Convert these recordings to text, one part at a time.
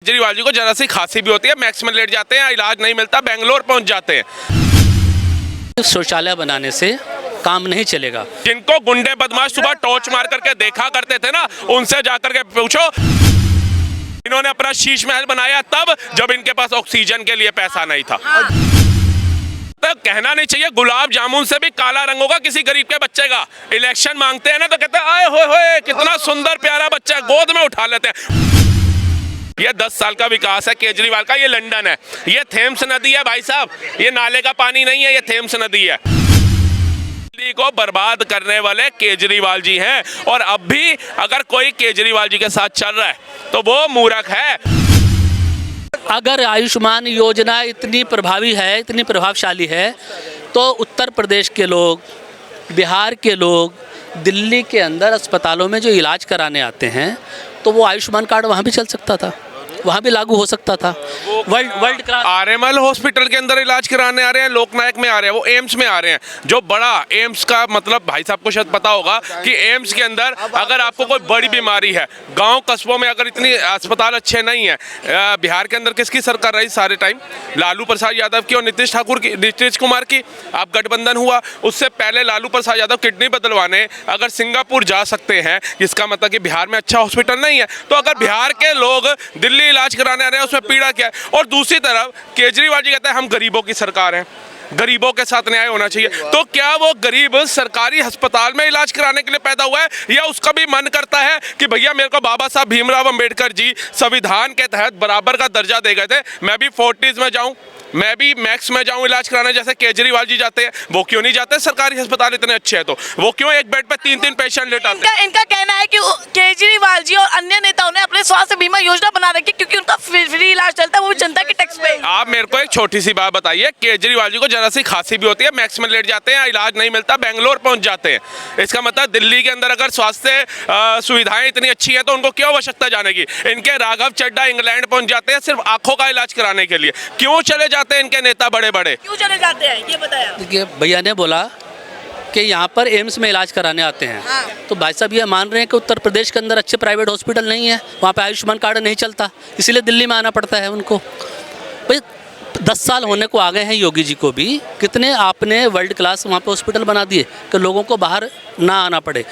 केजरीवाल जी को जरा सी खांसी भी होती है, मैक्स में लेट जाते हैं, इलाज नहीं मिलता, बेंगलोर पहुंच जाते हैं। शौचालय बनाने से काम नहीं चलेगा। जिनको गुंडे बदमाश सुबह टॉर्च मार करके देखा करते थे ना, उनसे जाकर के पूछो। इन्होंने अपना शीश महल बनाया तब जब इनके पास ऑक्सीजन के लिए पैसा नहीं था। तो कहना नहीं चाहिए गुलाब जामुन से भी काला रंग होगा किसी गरीब के बच्चे का। इलेक्शन मांगते हैं ना तो कहते हैं आए होए कितना सुंदर प्यारा बच्चा है, गोद में उठा लेते हैं। ये 10 साल का विकास है केजरीवाल का। ये लंदन है, ये थेम्स नदी है भाई साहब, ये नाले का पानी नहीं है, ये थेम्स नदी है। दिल्ली को बर्बाद करने वाले केजरीवाल जी हैं, और अब भी अगर कोई केजरीवाल जी के साथ चल रहा है तो वो मूर्ख है। अगर आयुष्मान योजना इतनी प्रभावी है, इतनी प्रभावशाली है, तो उत्तर प्रदेश के लोग, बिहार के लोग दिल्ली के अंदर अस्पतालों में जो इलाज कराने आते हैं, तो वो आयुष्मान कार्ड वहाँ भी चल सकता था, वहाँ भी लागू हो सकता था। वर्ल्ड क्लास आरएमएल हॉस्पिटल के अंदर इलाज कराने आ रहे हैं, लोकनायक में आ रहे हैं, वो एम्स में आ रहे हैं। जो बड़ा एम्स का मतलब भाई साहब को शायद पता होगा कि एम्स के अंदर अगर आपको कोई बड़ी बीमारी है, गांव कस्बों में अगर इतनी अस्पताल अच्छे नहीं है। बिहार के अंदर किसकी सरकार रही सारे टाइम? लालू प्रसाद यादव की और नीतीश कुमार की। अब गठबंधन हुआ, उससे पहले लालू प्रसाद यादव किडनी बदलवाने अगर सिंगापुर जा सकते हैं, इसका मतलब कि बिहार में अच्छा हॉस्पिटल नहीं है। तो अगर बिहार के लोग दिल्ली इलाज कराने आ रहे हैं, उसमें पीड़ा क्या है? और दूसरी तरफ केजरीवाल जी कहते हैं हम गरीबों की सरकार हैं, गरीबों के साथ न्याय होना चाहिए। तो क्या वो गरीब सरकारी अस्पताल में इलाज कराने के लिए पैदा हुआ है, या उसका भी मन करता है कि भैया मेरे को बाबा साहब भीमराव अंबेडकर जी संविधान के तहत बराबर का दर्जा दे गए थे, मैं भी 40s में जाऊं, मैं भी मैक्स में जाऊं इलाज कराने जैसे केजरीवाल जी जाते हैं? वो क्यों नहीं जाते? सरकारी अस्पताल इतने अच्छे हैं तो वो क्यों एक बेड पे 3-3 पेशेंट लेटाते हैं? इनका कहना है कि केजरीवाल जी और अन्य नेताओं ने अपने स्वास्थ्य बीमा योजना बना रखी क्योंकि उनका फ्री इलाज चलता है, वो भी जनता के टैक्स पे। आप मेरे को एक छोटी सी बात बताइए, केजरीवाल जी को जरा सी खांसी भी होती है, मैक्स में लेट जाते हैं, इलाज नहीं मिलता, बेंगलोर पहुंच जाते हैं। इसका मतलब दिल्ली के अंदर अगर स्वास्थ्य सुविधाएं इतनी अच्छी है तो उनको क्यों आवश्यकता जाने की? इनके राघव चड्ढा इंग्लैंड पहुंच जाते हैं सिर्फ आंखों का इलाज कराने के लिए। क्यों चले जाते हैं इनके नेता बड़े बड़े? क्यों चले जाते हैं ये बताया? देखिए भैया ने बोला कि यहाँ पर एम्स में इलाज कराने आते हैं। हाँ। तो भाई साहब ये मान रहे हैं कि उत्तर प्रदेश के अंदर अच्छे प्राइवेट हॉस्पिटल नहीं है, वहाँ पे आयुष्मान कार्ड नहीं चलता, इसीलिए दिल्ली में आना पड़ता है उनको। भाई 10 साल होने को आ गए हैं योगी जी को भी, कितने आपने वर्ल्ड क्लास वहाँ पे हॉस्पिटल बना दिए कि लोगों को बाहर ना आना पड़े।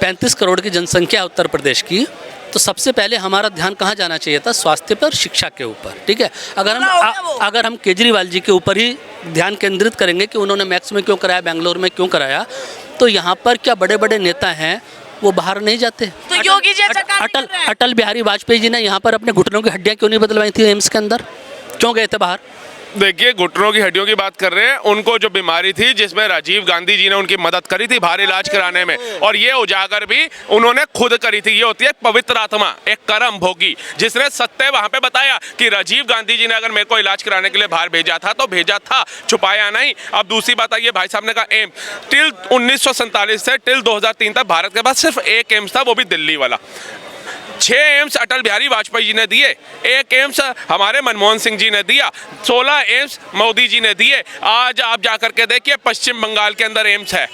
35 करोड़ की जनसंख्या है उत्तर प्रदेश की, तो सबसे पहले हमारा ध्यान कहाँ जाना चाहिए था? स्वास्थ्य पर, शिक्षा के ऊपर। ठीक है, अगर हम केजरीवाल जी के ऊपर ही ध्यान केंद्रित करेंगे कि उन्होंने मैक्स में क्यों कराया, बेंगलोर में क्यों कराया, तो यहाँ पर क्या बड़े बड़े नेता हैं वो बाहर नहीं जाते? तो योगी जी अच्छा काम कर रहे हैं। अटल बिहारी वाजपेयी जी ने यहाँ पर अपने घुटनों की हड्डियाँ क्यों नहीं बदलवाई थी एम्स के अंदर? क्यों गए थे बाहर? देखिए, घुटनों की हड्डियों की बात कर रहे हैं, उनको जो बीमारी थी जिसमें राजीव गांधी जी ने उनकी मदद करी थी बाहर इलाज कराने में, और ये उजागर भी उन्होंने खुद करी थी। ये होती है पवित्र आत्मा, एक कर्म भोगी, जिसने सत्य वहां पे बताया कि राजीव गांधी जी ने अगर मेरे को इलाज कराने के लिए बाहर भेजा था तो भेजा था, छुपाया नहीं। अब दूसरी बात आई, भाई साहब ने कहा एम्स टिल 1947 से टिल 2003 तक भारत के पास सिर्फ एक एम्स था, वो भी दिल्ली वाला। 6 एम्स अटल बिहारी वाजपेयी जी ने दिए, 1 एम्स हमारे मनमोहन सिंह जी ने दिया, 16 एम्स मोदी जी ने दिए। आज आप जाकर के देखिए पश्चिम बंगाल के अंदर एम्स है,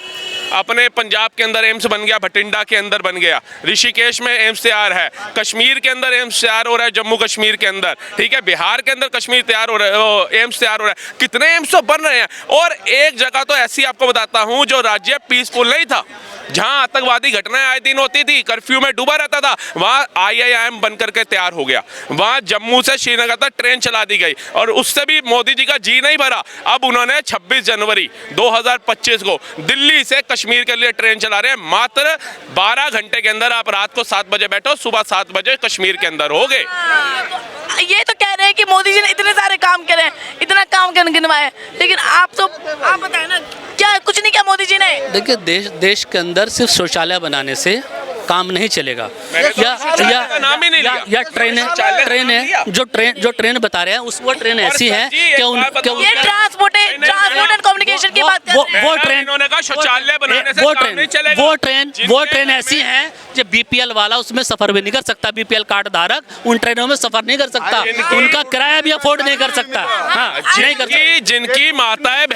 अपने पंजाब के अंदर एम्स बन गया, भटिंडा के अंदर बन गया, ऋषिकेश में एम्स तैयार है, कश्मीर के अंदर एम्स तैयार हो रहा है, जम्मू कश्मीर के अंदर, ठीक है, बिहार के अंदर कश्मीर तैयार हो रहा है, एम्स तैयार हो रहा है। कितने एम्स तो बन रहे हैं। और एक जगह तो ऐसी आपको बताता हूँ जो राज्य पीसफुल नहीं था, जहां आतंकवादी घटनाएं आए दिन होती थी, कर्फ्यू में डूबा रहता था, वहां IIM बन करके तैयार हो गया। वहां जम्मू से श्रीनगर तक ट्रेन चला दी गई, और उससे भी मोदी जी का जी नहीं भरा। अब उन्होंने 26 जनवरी 2025 को दिल्ली से कश्मीर के लिए ट्रेन चला रहे हैं। मात्र 12 घंटे के अंदर आप रात को 7 बजे बैठो, सुबह 7 बजे कश्मीर के अंदर हो गए। ये तो कह रहे हैं कि मोदी जी ने इतने सारे काम करे, इतना काम गिनवाए, लेकिन आप बताए ना, क्या कुछ नहीं किया मोदी जी ने? देखिए, देश के अंदर सिर्फ शौचालय बनाने से काम नहीं चलेगा, या ट्रेन है जो ट्रेन बता रहे हैं वो ट्रेन ऐसी है कि ट्रांसपोर्ट एंड कम्युनिकेशन की बात कर रहे हैं। वो ट्रेन ऐसी है जो BPL वाला उसमें सफर भी नहीं कर सकता, BPL कार्ड धारक उन ट्रेनों में सफर नहीं कर सकता, उनका किराया भी अफोर्ड नहीं कर सकता। हाँ, नहीं कर सकता। जिनकी माताएं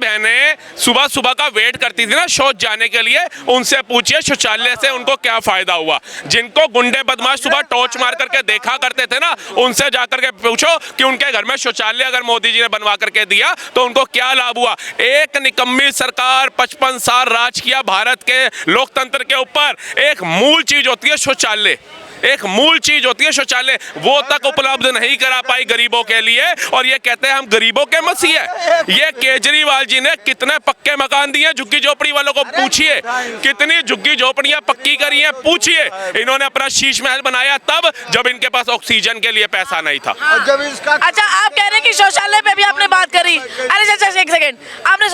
बहनें सुबह सुबह का वेट करती थी ना शौच जाने के लिए, उनसे उनसे पूछिए शौचालय से उनको क्या फायदा हुआ। जिनको गुंडे बदमाश सुबह टॉर्च मार करके देखा करते थे ना, उनसे जाकर के पूछो कि उनके घर में शौचालय अगर मोदी जी ने बनवा करके दिया तो उनको क्या लाभ हुआ। एक निकम्मी सरकार 55 साल राज किया भारत के लोकतंत्र के ऊपर। एक मूल चीज होती है शौचालय, एक मूल चीज होती है शौचालय, वो तक उपलब्ध नहीं करा पाई गरीबों के लिए। और ये कहते हैं हम गरीबों के मसीह है। ये केजरीवाल जी ने कितने पक्के मकान दिए झुग्गी झोपड़ी वालों को पूछिए, कितनी झुग्गी झोपड़ियां पक्की करी हैं पूछिए। इन्होंने अपना शीश महल बनाया तब जब इनके पास ऑक्सीजन के लिए पैसा नहीं था। जब इसका अच्छा, आप कह रहे हैं कि शौचालय पे भी आपने बात करी। अरे चाचा एक सेकंड, आपने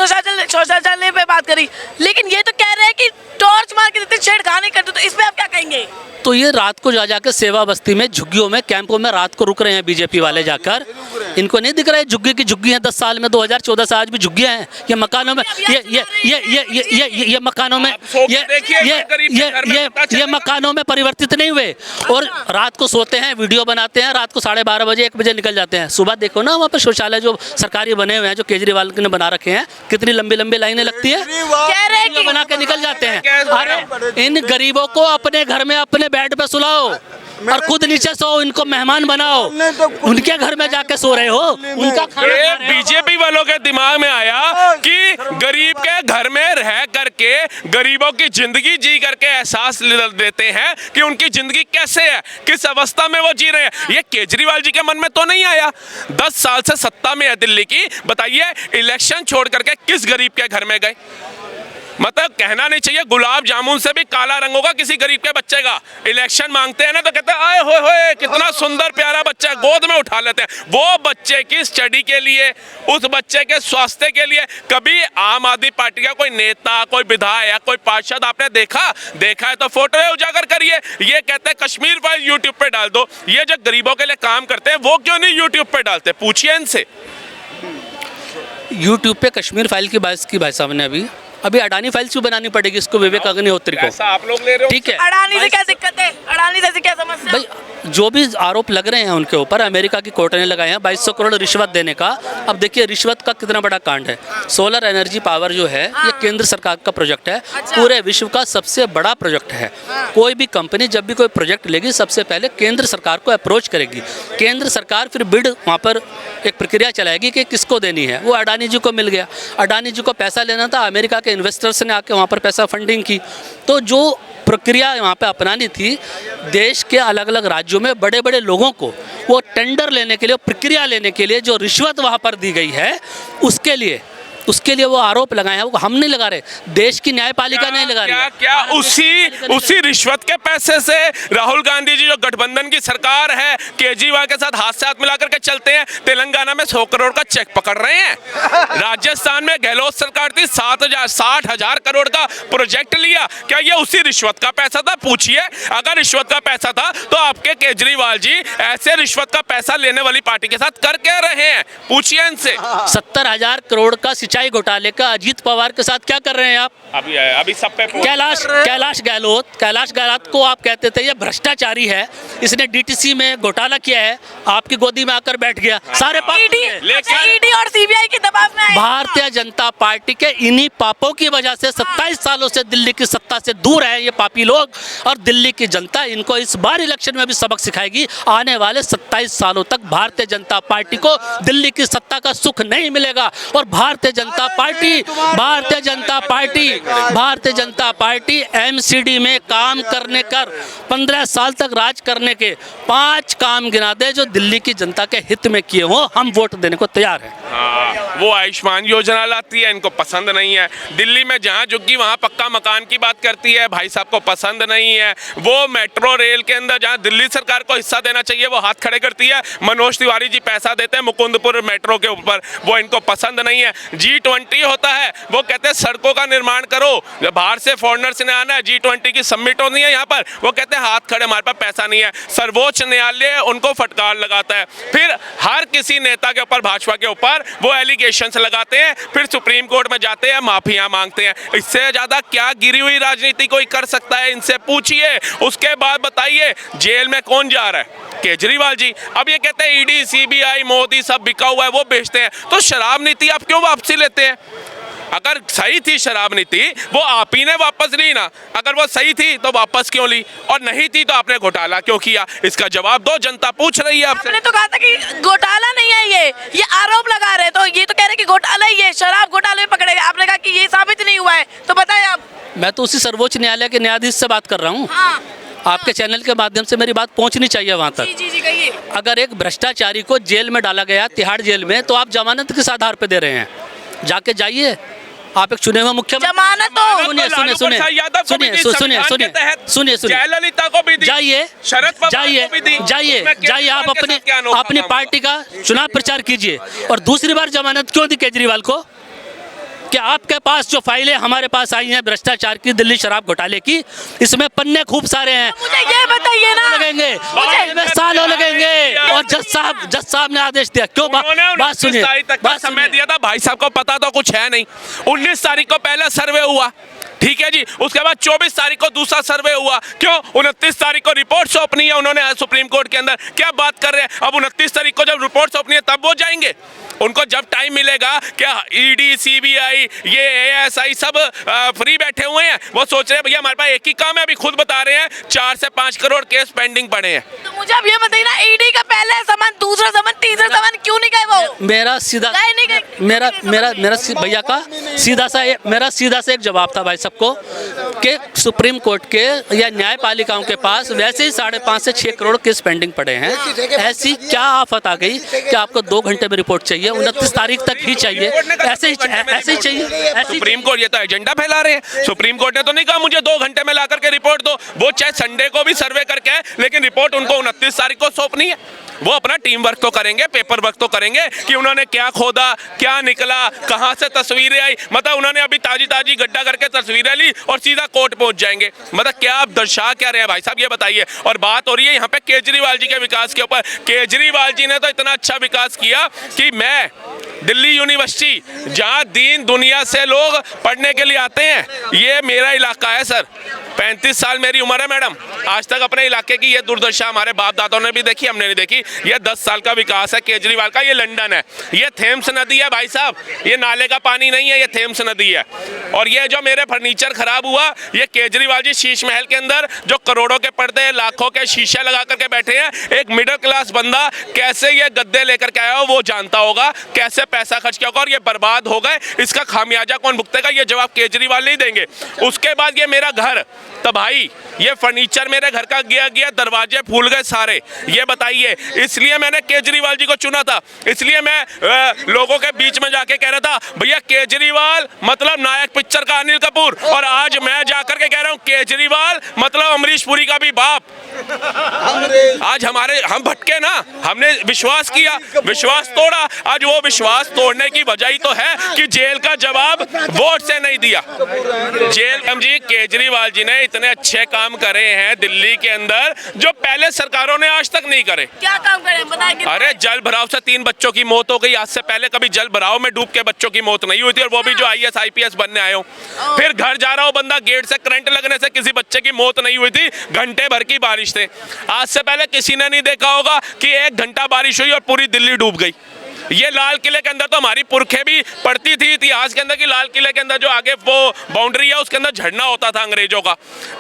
शौचालय पे बात करी, लेकिन ये तो कह रहे हैं कि टॉर्च मार के देते, छेड़खानी करते, तो इस पे आप क्या कहेंगे? तो ये रात को जा जाकर सेवा बस्ती में झुग्गियों में कैंपों में रात को रुक रहे हैं बीजेपी वाले जाकर। इनको नहीं दिख रहा है झुग्गी की झुग्गी है 10 साल में 2014 से आज भी झुग्गियां हैं। ये मकानों में ये मकानों में ये मकानों में परिवर्तित नहीं हुए। और रात को सोते हैं, वीडियो बनाते हैं, रात को 12:30 बजे 1 बजे निकल जाते हैं। सुबह देखो ना वहाँ पर शौचालय जो सरकारी बने हुए हैं, जो केजरीवाल ने बना रखे हैं, कितनी लंबी लंबी लाइनें लगती है, कह रहे हैं कि बना के निकल जाते हैं। अरे इन गरीबों को अपने घर में अपने बेड पे सुलाओ और खुद नीचे सो, इनको मेहमान बनाओ। उनके घर में जाके सो रहे हो, उनका खाना बीजेपी वालों के दिमाग में आया कि गरीब के घर में रह करके गरीबों की जिंदगी जी करके एहसास देते हैं कि उनकी जिंदगी कैसे है, किस अवस्था में वो जी रहे हैं। ये केजरीवाल जी के मन में तो नहीं आया। 10 साल से सत्ता में है दिल्ली की, बताइए इलेक्शन छोड़ करके किस गरीब के घर में गए? मतलब कहना नहीं चाहिए गुलाब जामुन से भी काला रंग होगा किसी गरीब के बच्चे का। इलेक्शन मांगते हैं ना तो कहते हैं आए होए कितना सुंदर प्यारा बच्चा, गोद में उठा लेते हैं। वो बच्चे की स्टडी के लिए, उस बच्चे के स्वास्थ्य के लिए कभी आम आदमी पार्टी का कोई नेता, कोई विधायक, कोई पार्षद आपने देखा है तो फोटो उजागर करिए। ये कहते हैं कश्मीर फाइल यूट्यूब पे डाल दो। ये जो गरीबों के लिए काम करते हैं वो क्यों नहीं यूट्यूब पे डालते? पूछिए इनसे। यूट्यूब पे कश्मीर फाइल की बात की भाई साहब ने अभी अडानी फाइल्स भी बनानी पड़ेगी इसको, विवेक अग्निहोत्री को। ऐसा आप लोग ले रहे हो? ठीक है, अडानी से क्या दिक्कत है? अडानी से क्या समस्या? भाई जो भी आरोप लग रहे हैं उनके ऊपर, अमेरिका की कोर्ट ने लगाए हैं 2200 करोड़ रिश्वत देने का। अब देखिए रिश्वत का कितना बड़ा कांड है। सोलर एनर्जी पावर जो है ये केंद्र सरकार का प्रोजेक्ट है, पूरे विश्व का सबसे बड़ा प्रोजेक्ट है। कोई भी कंपनी जब भी कोई प्रोजेक्ट लेगी सबसे पहले केंद्र सरकार को अप्रोच करेगी। केंद्र सरकार फिर बिड वहाँ पर एक प्रक्रिया चलाएगी कि किसको देनी है। वो अडानी जी को मिल गया। अडानी जी को पैसा लेना था, अमेरिका के इन्वेस्टर्स ने आके वहाँ पर पैसा फंडिंग की। तो जो प्रक्रिया वहाँ पे अपनानी थी, देश के अलग अलग राज्यों में बड़े बड़े लोगों को वो टेंडर लेने के लिए, प्रक्रिया लेने के लिए जो रिश्वत वहाँ पर दी गई है, उसके लिए वो आरोप लगाए हैं। वो हम नहीं लगा रहे, देश की न्यायपालिका नहीं लगा रही। क्या उसी रिश्वत के पैसे से राहुल गांधी जी जो गठबंधन की सरकार है केजरीवाल के साथ हाथ से हाथ मिलाकर के चलते हैं, तेलंगाना में 100 करोड़ का चेक पकड़ रहे हैं। राजस्थान में गहलोत सरकार थी 60,000 करोड़ का प्रोजेक्ट लिया। क्या ये उसी रिश्वत का पैसा था? पूछिए। अगर रिश्वत का पैसा था तो आपके केजरीवाल जी ऐसे रिश्वत का पैसा लेने वाली पार्टी के साथ कर क्या रहे हैं? पूछिए इनसे। 70,000 करोड़ का सिंचाई घोटाले का अजीत पवार के साथ क्या कर रहे हैं आप? अभी सब पे कैलाश गहलोत को आप कहते थे ये भ्रष्टाचारी है, इसने डीटीसी में घोटाला किया है, आपकी गोदी में आकर बैठ गया। सारे ईडी और सीबीआई के दबाव में आए। भारतीय जनता पार्टी के इन्हीं पापों की वजह से 27 सालों से दिल्ली की सत्ता से दूर है ये पापी लोग। और दिल्ली की जनता इनको इस बार इलेक्शन में भी सबक सिखाएगी। आने वाले 27 सालों तक भारतीय जनता पार्टी को दिल्ली की सत्ता का सुख नहीं मिलेगा। और भारतीय जनता पार्टी एमसीडी में काम करने कर 15 साल तक राज करने के 5 काम गिना दे जो दिल्ली की जनता के हित में किए हो, हम वोट देने को तैयार हैं। वो आयुष्मान योजना लाती है, इनको पसंद नहीं है। दिल्ली में जहाँ झुग्गी वहाँ पक्का मकान की बात करती है, भाई साहब को पसंद नहीं है। वो मेट्रो रेल के अंदर जहाँ दिल्ली सरकार को हिस्सा देना चाहिए वो हाथ खड़े करती है। मनोज तिवारी जी पैसा देते हैं मुकुंदपुर मेट्रो के ऊपर, वो इनको पसंद नहीं है। G20 होता है, वो कहते हैं सड़कों का निर्माण करो, बाहर से फॉरेनर्स ने आना है, G20 की समिट होनी है यहाँ पर, वो कहते हैं हाथ खड़े, हमारे पास पैसा नहीं है। सर्वोच्च न्यायालय उनको फटकार लगाता है। फिर हर किसी नेता के ऊपर, भाजपा के ऊपर वो एलिगेशंस लगाते हैं, फिर सुप्रीम कोर्ट में जाते हैं, माफिया मांगते हैं। इससे ज्यादा क्या गिरी हुई राजनीति कोई कर सकता है? इनसे पूछिए। उसके बाद बताइए जेल में कौन जा रहा है? केजरीवाल जी। अब ये कहते हैं ईडी, सीबीआई, मोदी सब बिका हुआ है, वो बेचते हैं। तो शराब नीति आप क्यों वापसी लेते हैं? अगर सही थी शराब नीति वो आप ही ने वापस ली ना, अगर वो सही थी तो वापस क्यों ली, और नहीं थी तो आपने घोटाला क्यों किया? इसका जवाब दो, जनता पूछ रही है आपसे। आपने तो कहा था कि घोटाला नहीं है, ये आरोप लगा रहे, तो ये तो कह रहे कि घोटाला ही है, शराब घोटाले में पकड़े गए। आपने कहा कि ये साबित नहीं हुआ है, तो बताएं आप। मैं तो उसी सर्वोच्च न्यायालय के न्यायाधीश से बात कर रहा हूँ। हाँ, आपके चैनल के माध्यम से मेरी बात पहुंचनी चाहिए वहां जी तक। जी जी कहिए। अगर एक भ्रष्टाचारी को जेल में डाला गया, तिहाड़ जेल में, तो आप जमानत किस आधार पे दे रहे हैं? जाके जाइए, आप एक चुने हुए मुख्यमंत्री। जमानत तो सुनिए सुनिए सुनिए सुनिए सुनिए जयललिता को भी दी, जाइए शरद पवार जाइए को भी दी। जाइए उसमें जाइए, आप केजरीवाल के अपने साथ क्या अनोखा अपनी काम पार्टी का चुनाव प्रचार कीजिए। और दूसरी बार जमानत क्यों दी केजरीवाल को? कि आपके पास जो फाइलें हमारे पास आई हैं भ्रष्टाचार की, दिल्ली शराब घोटाले की, इसमें पन्ने खूब सारे हैं। मुझे ये बताइए ना, लगेंगे मुझे सालों लगेंगे। और जज साहब ने आदेश दिया। क्यों? बात सुनिए, 19 तारीख तक का समय दिया था, भाई साहब को पता तो कुछ है नहीं। 19 तारीख को पहला सर्वे हुआ, ठीक है जी, उसके बाद 24 तारीख को दूसरा सर्वे हुआ। क्यों? 29 तारीख को रिपोर्ट सौंपनी है उन्होंने सुप्रीम कोर्ट के अंदर। क्या बात कर रहे हैं? अब 29 तारीख को जब रिपोर्ट सौंपनी है तब वो जाएंगे। उनको जब टाइम मिलेगा, क्या ईडी सीबीआई ये एएसआई सब फ्री बैठे हुए हैं? वो सोच रहे हैं भैया हमारे पास एक ही काम है, अभी खुद बता रहे हैं 4 से 5 करोड़ केस पेंडिंग पड़े हैं। तो मुझे अब ये बताइए ना, ईडी का पहला सामान, दूसरा सामान, तीसरा सामान क्यों नहीं गए वो? मेरा सीधा गए नहीं गए? मेरा भैया का सीधा सा एक जवाब था भाई सबको, कि सुप्रीम कोर्ट के या न्यायपालिकाओं के पास वैसे ही 5.5 से 6 करोड़ केस पेंडिंग पड़े हैं। ऐसी क्या आफत आ गई कि आपको 2 घंटे में रिपोर्ट चाहिए, 29 तारीख तक ही चाहिए, ऐसे ही चाहिए। सुप्रीम कोर्ट ये तो एजेंडा फैला रहे हैं। सुप्रीम कोर्ट ने तो नहीं कहा मुझे 2 घंटे में ला करके रिपोर्ट दो, वो चाहे संडे को भी सर्वे करके आए, लेकिन रिपोर्ट उनको 29 तारीख को सौंपनी है। वो अपना टीम वर्क तो करेंगे, पेपर वर्क तो करेंगे कि उन्होंने क्या खोदा, क्या निकला, कहां से तस्वीरें आई। मतलब उन्होंने अभी ताजी गड्ढा करके तस्वीरें ली और सीधा कोर्ट पहुंच जाएंगे। मतलब क्या आप दर्शा क्या रहे हैं भाई साहब, ये बताइए। और बात हो रही है यहाँ पे केजरीवाल जी के विकास के ऊपर। केजरीवाल जी ने तो इतना अच्छा विकास किया कि मैं दिल्ली यूनिवर्सिटी, जहां दीन दुनिया से लोग पढ़ने के लिए आते हैं, ये मेरा इलाका है सर। 35 साल मेरी उम्र है मैडम, आज तक अपने इलाके की ये दुर्दशा हमारे बाप दादाओं ने भी देखी, हमने नहीं देखी। ये 10 साल का विकास है केजरीवाल का। ये लंदन है, ये थेम्स नदी है भाई साहब, ये नाले का पानी नहीं है, ये थेम्स नदी है। और ये जो मेरे फर्नीचर खराब हुआ, ये केजरीवाल जी शीश महल के अंदर जो करोड़ों के पर्दे, लाखों के शीशे लगा करके बैठे हैं, एक मिडिल क्लास बंदा कैसे ये गद्दे लेकर के आया हो वो जानता होगा, कैसे पैसा खर्च किया होगा, और ये बर्बाद हो गए। इसका खामियाजा कौन भुगतेगा, ये जवाब केजरीवाल नहीं देंगे। उसके बाद ये मेरा घर, तो भाई ये फर्नीचर मेरे घर का गया, दरवाजे फूल गए सारे, ये बताइए। इसलिए मैंने केजरीवाल जी को चुना था, इसलिए मैं लोगों के बीच में जाके कह रहा था भैया केजरीवाल मतलब नायक पिक्चर का अनिल कपूर, और आज मैं जाकर के कह रहा हूं केजरीवाल मतलब अमरीश पुरी का भी बाप। आज हम भटके ना, हमने विश्वास किया, विश्वास तोड़ा। आज वो विश्वास तोड़ने की वजह ही तो है कि जेल का जवाब वोट से नहीं दिया। जेल जी केजरीवाल जी ने इतने अच्छे काम करे हैं दिल्ली के अंदर जो पहले सरकारों ने आज तक नहीं करे। क्या काम करे बताएंगे? अरे जल भराव से 3 बच्चों की मौत हो गई, आज से पहले कभी जल भराव में डूब के बच्चों की मौत नहीं हुई थी, और वो भी जो IAS IPS बनने आए हो। फिर घर जा रहा हो बंदा, गेट से करंट लगने से किसी बच्चे की मौत नहीं हुई थी, घंटे भर की बारिश थे। आज से पहले किसी ने नहीं देखा होगा कि 1 घंटा बारिश हुई और पूरी दिल्ली डूब गई। ये लाल किले के अंदर तो हमारी पुरखें भी पढ़ती थी इतिहास के अंदर कि लाल किले के अंदर जो आगे वो बाउंड्री है उसके अंदर झरना होता था अंग्रेजों का।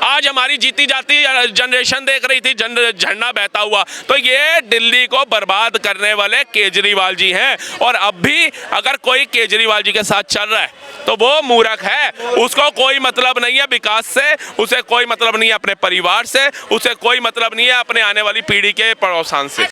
आज हमारी जीती जाती जनरेशन देख रही थी झरना बहता हुआ। तो ये दिल्ली को बर्बाद करने वाले केजरीवाल जी हैं। और अब भी अगर कोई केजरीवाल जी के साथ चल रहा है तो वो मूर्ख है, उसको कोई मतलब नहीं है विकास से, उसे कोई मतलब नहीं है अपने परिवार से, उसे कोई मतलब नहीं है अपने आने वाली पीढ़ी के पड़ोसान से।